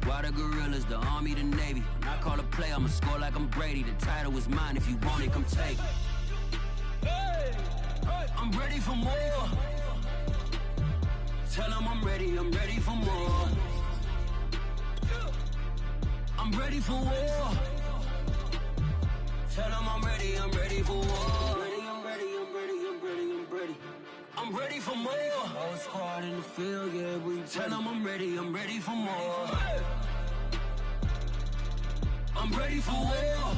Why the gorillas, the army, the navy? When I call a play, I'ma score like I'm Brady. The title was mine, if you want it, come take it. I'm ready for more. Tell them I'm ready for more. I'm ready for war. Tell them I'm ready for war. I'm ready for more. Whole squad in the field, yeah, we tell them I'm ready for more. I'm ready for war.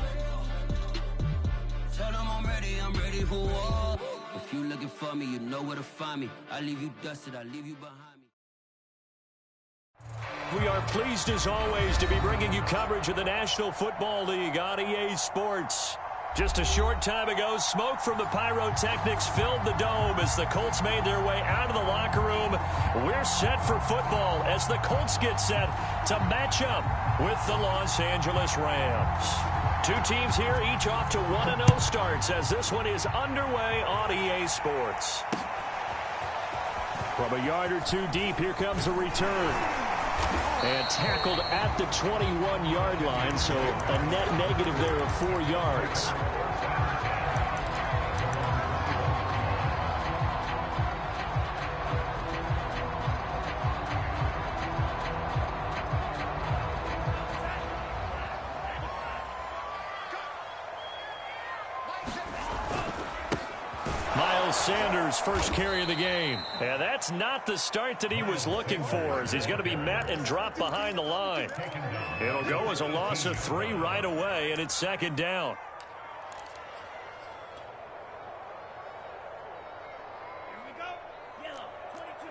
Tell them I'm ready for war. If you looking for me, you know where to find me. I leave you dusted, I leave you behind me. We are pleased as always to be bringing you coverage of the National Football League on EA Sports. Just a short time ago, smoke from the pyrotechnics filled the dome as the Colts made their way out of the locker room. We're set for football as the Colts get set to match up with the Los Angeles Rams. Two teams here, each off to 1-0 starts as this one is underway on EA Sports. From a yard or two deep, here comes a return. And tackled at the 21-yard line, so a net negative there of 4 yards. Sanders first carry of the game. And that's not the start that he was looking for, as he's going to be met and dropped behind the line. It'll go as a loss of 3 right away, and it's second down. Here we go. Yellow, 22.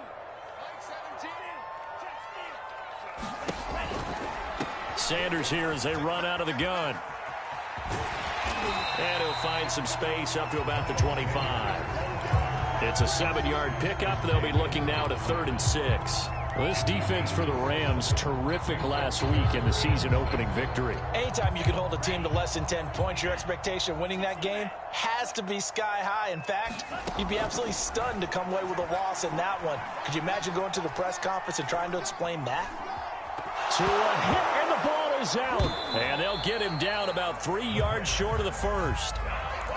Sanders here as they run out of the gun. And he'll find some space up to about the 25. It's a 7-yard pickup. They'll be looking now to 3rd and 6. Well, this defense for the Rams, terrific last week in the season-opening victory. Anytime you can hold a team to less than 10 points, your expectation of winning that game has to be sky high. In fact, you'd be absolutely stunned to come away with a loss in that one. Could you imagine going to the press conference and trying to explain that? To a hit, and the ball is out. And they'll get him down about 3 yards short of the first.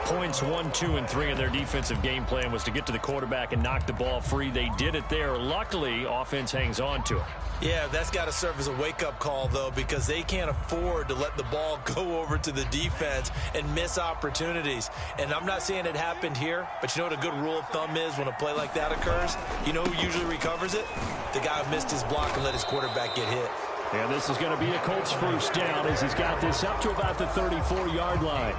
Points 1, 2, and 3 in their defensive game plan was to get to the quarterback and knock the ball free. They did it there. Luckily, offense hangs on to it. Yeah, that's got to serve as a wake-up call, though, because they can't afford to let the ball go over to the defense and miss opportunities. And I'm not saying it happened here, but you know what a good rule of thumb is when a play like that occurs? You know who usually recovers it? The guy who missed his block and let his quarterback get hit. And this is going to be a Colts first down as he's got this up to about the 34-yard line.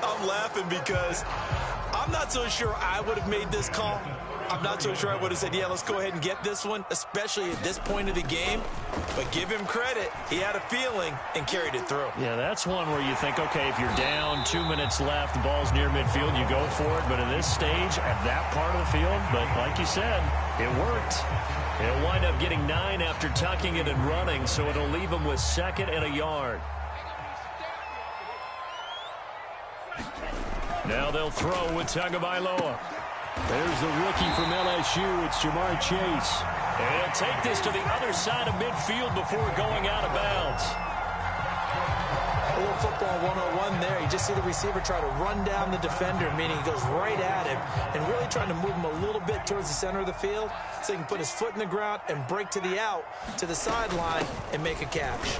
I'm laughing because I'm not so sure I would have made this call. I'm not so sure I would have said, yeah, let's go ahead and get this one, especially at this point of the game. But give him credit. He had a feeling and carried it through. Yeah, that's one where you think, okay, if you're down, 2 minutes left, the ball's near midfield, you go for it. But at this stage, at that part of the field, but like you said, it worked. He'll wind up getting 9 after tucking it and running, so it'll leave him with 2nd and a yard. Now they'll throw with Tagovailoa. There's the rookie from LSU. It's Jamar Chase. And he'll take this to the other side of midfield before going out of bounds. A little football 101 there. You just see the receiver try to run down the defender, meaning he goes right at him and really trying to move him a little bit towards the center of the field so he can put his foot in the ground and break to the out, to the sideline, and make a catch.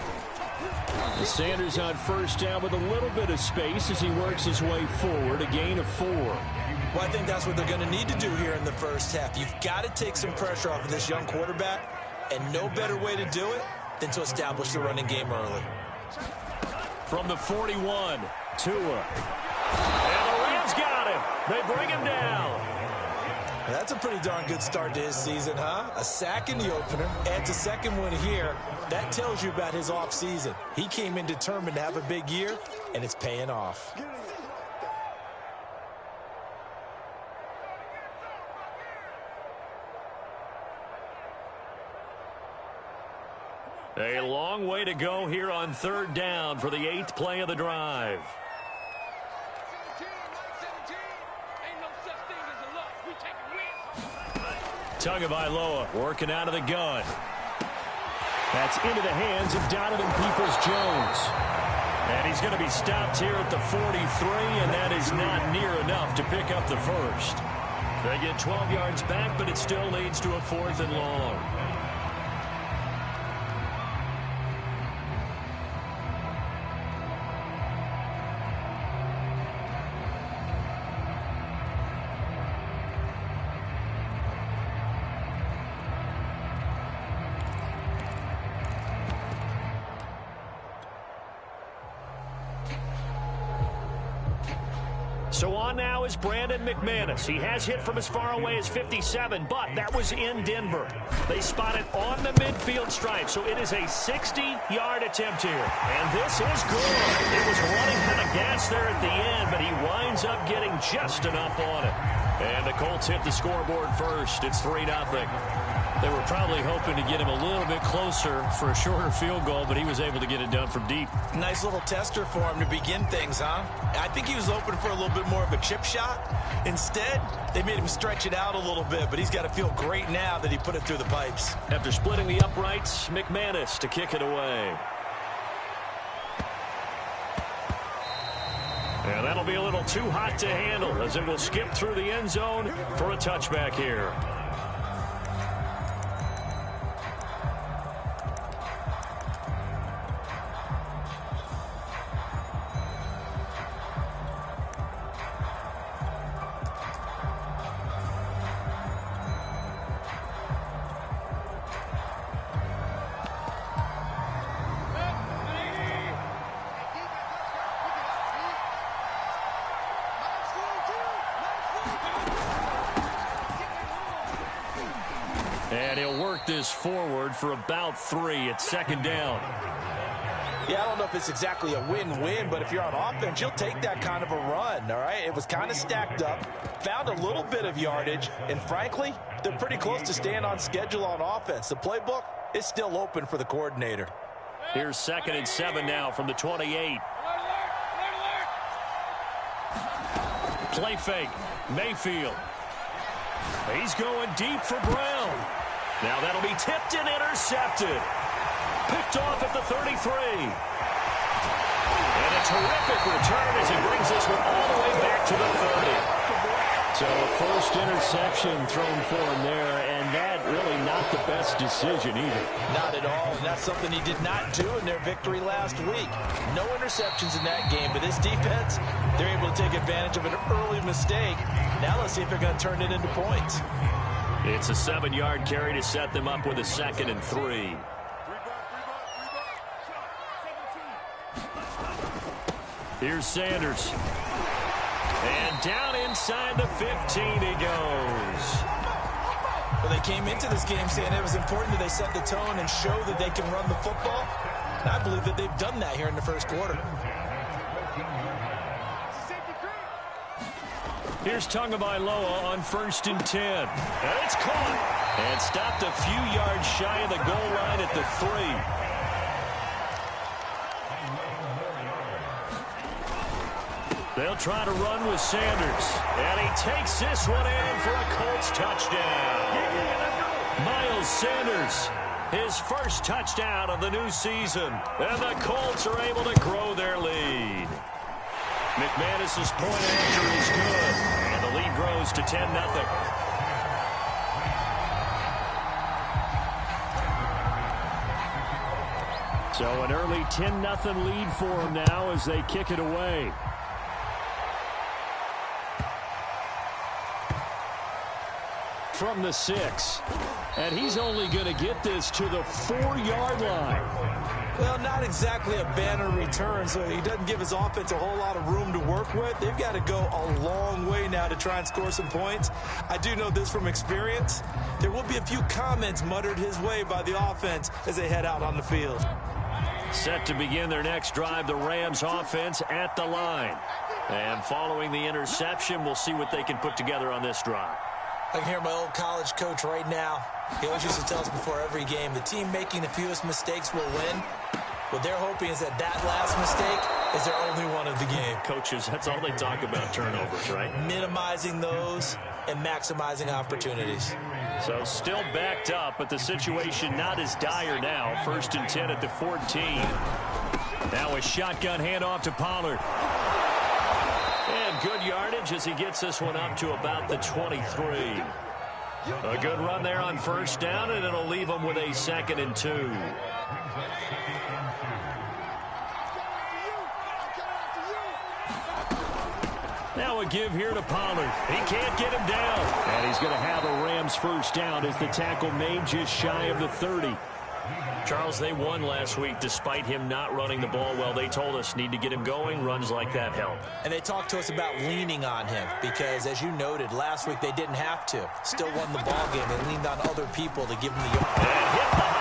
Sanders on first down with a little bit of space as he works his way forward, a gain of 4. Well, I think that's what they're going to need to do here in the first half. You've got to take some pressure off of this young quarterback, and no better way to do it than to establish the running game early. From the 41, Tua. And the Rams got him. They bring him down. That's a pretty darn good start to his season, huh? A sack in the opener, adds a second one here. That tells you about his offseason. He came in determined to have a big year, and it's paying off. A long way to go here on 3rd down for the 8th play of the drive. Tagovailoa working out of the gun. That's into the hands of Donovan Peoples-Jones. And he's going to be stopped here at the 43, and that is not near enough to pick up the first. They get 12 yards back, but it still leads to a 4th and long. So on now is Brandon McManus. He has hit from as far away as 57, but that was in Denver. They spot it on the midfield stripe, so it is a 60-yard attempt here. And this is good. It was running out of gas there at the end, but he winds up getting just enough on it. And the Colts hit the scoreboard first. It's 3-0. They were probably hoping to get him a little bit closer for a shorter field goal, but he was able to get it done from deep. Nice little tester for him to begin things, huh? I think he was open for a little bit more of a chip shot. Instead, they made him stretch it out a little bit, but he's got to feel great now that he put it through the pipes. After splitting the uprights, McManus to kick it away. And that'll be a little too hot to handle as it will skip through the end zone for a touchback here. And he'll work this forward for about 3. It's 2nd down. Yeah, I don't know if it's exactly a win-win, but if you're on offense, you'll take that kind of a run, all right? It was kind of stacked up, found a little bit of yardage, and frankly, they're pretty close to staying on schedule on offense. The playbook is still open for the coordinator. Here's 2nd and 7 now from the 28. Play fake. Mayfield. He's going deep for Brown. Now that'll be tipped and intercepted. Picked off at the 33. And a terrific return as he brings this one all the way back to the 30. So a first interception thrown for him there, and that really not the best decision either. Not at all, and that's something he did not do in their victory last week. No interceptions in that game, but this defense, they're able to take advantage of an early mistake. Now let's see if they're going to turn it into points. It's a 7-yard carry to set them up with a 2nd and 3. Here's Sanders. And down inside the 15 he goes. Well, they came into this game saying it was important that they set the tone and show that they can run the football. And I believe that they've done that here in the first quarter. Here's Tagovailoa on 1st and 10. And it's caught. And stopped a few yards shy of the goal line at the 3. They'll try to run with Sanders. And he takes this one in for a Colts touchdown. Miles Sanders, his first touchdown of the new season. And the Colts are able to grow their lead. McManus' point after is good. And the lead grows to 10-0. So an early 10-0 lead for them now as they kick it away. From the 6. And he's only going to get this to the 4-yard line. Well, not exactly a banner return, so he doesn't give his offense a whole lot of room to work with. They've got to go a long way now to try and score some points. I do know this from experience. There will be a few comments muttered his way by the offense as they head out on the field. Set to begin their next drive, the Rams offense at the line. And following the interception, we'll see what they can put together on this drive. I can hear my old college coach right now. He always used to tell us before every game, the team making the fewest mistakes will win. What they're hoping is that that last mistake is their only one of the game. Coaches, that's all they talk about, turnovers, right? Minimizing those and maximizing opportunities. So still backed up, but the situation not as dire now. 1st and 10 at the 14. Now a shotgun handoff to Pollard. And good yardage as he gets this one up to about the 23. A good run there on 1st down, and it'll leave him with a 2nd and 2. Now a give here to Pollard. He can't get him down. And he's going to have a Rams 1st down as the tackle made just shy of the 30. Charles, they won last week despite him not running the ball well. They told us need to get him going. Runs like that help. And they talked to us about leaning on him because, as you noted, last week they didn't have to. Still won the ball game. They leaned on other people to give him the yard. And hit the